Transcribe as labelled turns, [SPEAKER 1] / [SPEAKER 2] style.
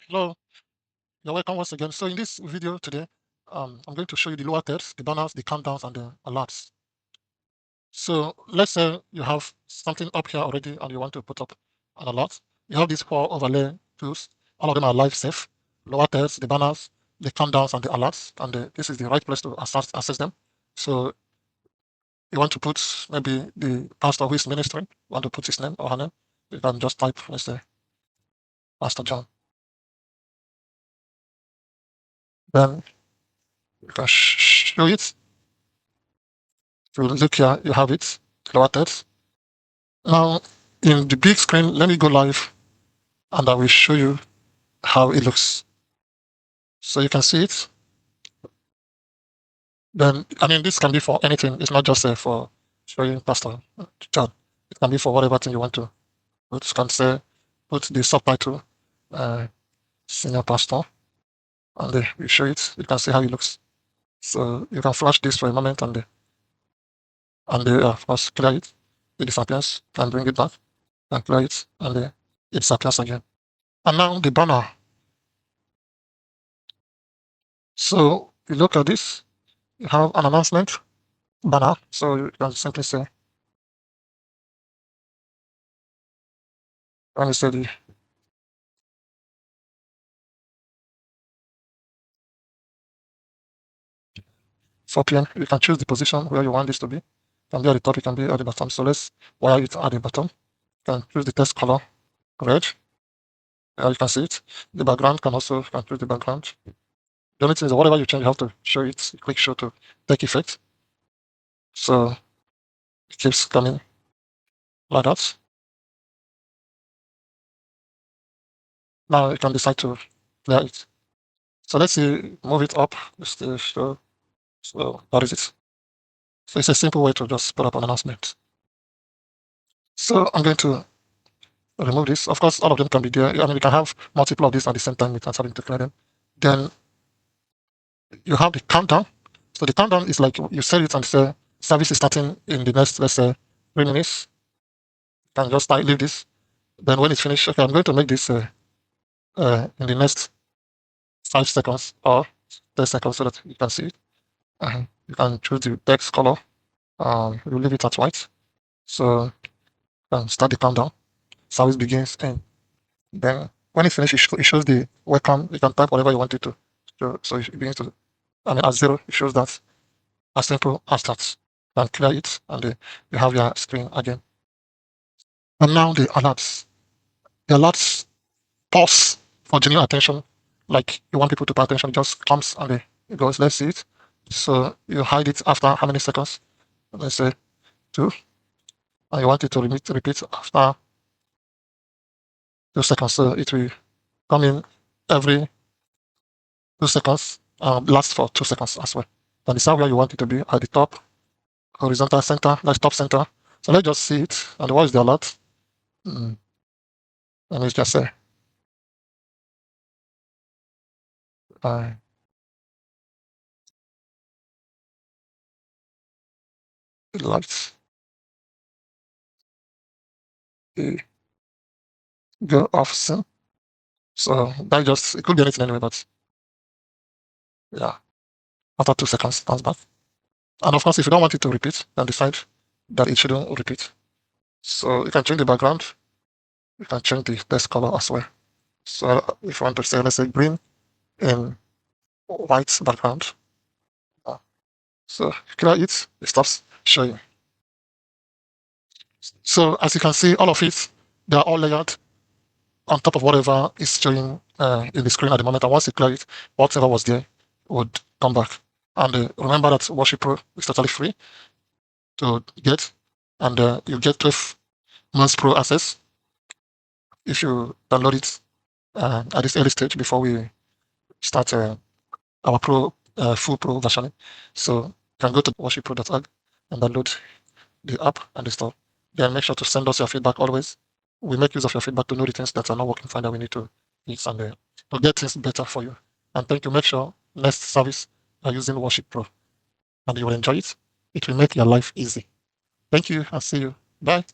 [SPEAKER 1] Hello, you're welcome once again. So in this video today, I'm going to show you the lower thirds, the banners, the countdowns, and the alerts. So let's say you have something up here already and you want to put up an alert. You have these four overlay tools. All of them are live safe. Lower thirds, the banners, the countdowns, and the alerts. And this is the right place to access them. So you want to put maybe the pastor who is ministering, you want to put his name or her name. You can just type, let's say, Pastor John. Then you can show it. If you look here, you have it, lower thirds. Now, in the big screen, let me go live and I will show you how it looks. So you can see it. Then, I mean, this can be for anything. It's not just for showing Pastor John. It can be for whatever thing you want to put. You can say, put the subtitle, Senior Pastor, and we show it. You can see how it looks. So you can flash this for a moment and of course, clear it. It disappears and bring it back and clear it and it disappears again. And now the banner. So you look at this, you have an announcement banner. So you can simply say, let me say the 4 p.m. You can choose the position where you want this to be. It can be at the top, it can be at the bottom. So let's wire it at the bottom. You can choose the text color, red. You can see it. The background you can choose the background. The only thing is whatever you change, you have to show it. You click show to take effect. So it keeps coming like that. Now you can decide to clear it. So let's see, move it up. Just to show. So that is it. So it's a simple way to just put up an announcement. So I'm going to remove this. Of course, all of them can be there. I mean, you can have multiple of these at the same time without having to clear them. Then you have the countdown. So the countdown is like you set it and say service is starting in the next, let's say, 3 minutes. You can just leave this. Then when it's finished, okay, I'm going to make this in the next 5 seconds or 10 seconds so that you can see it. You can choose the text color. You leave it at white. So you can start the countdown. Service begins and then when it's finished, it shows the welcome. You can type whatever you want it to. So it begins to, I mean, at 0, it shows that as simple as that. Then clear it, and you have your screen again. And now the alerts. The alerts pause for genuine attention. Like you want people to pay attention, it just comes and it goes. Let's see it. So you hide it after how many seconds? Let's say 2. And you want it to repeat after 2 seconds. So it will come in every 2 seconds, last for 2 seconds as well. Then decide where you want it to be at the top, horizontal center, that's top center. So let's just see it. And what is the alert? Let me just say, uh, lights go off soon. So that just, it could be anything anyway, but yeah, after 2 seconds, that's back. And of course, if you don't want it to repeat, then decide that it shouldn't repeat. So you can change the background. You can change the text color as well. So if you want to say, let's say green in white background. So clear it, it stops showing. So as you can see, all of it, they are all layered on top of whatever is showing in the screen at the moment. And once you clear it, whatever was there would come back. And remember that Worship Pro is totally free to get. And you get 12 months Pro access if you download it at this early stage before we start our Pro full Pro version. So you can go to worshippro.org and download the app and the store. Then make sure to send us your feedback always. We make use of your feedback to know the things that are not working fine that we need to fix and to get things better for you. And thank you. Make sure next service you are using Worship Pro and you will enjoy it. It will make your life easy. Thank you and see you. Bye.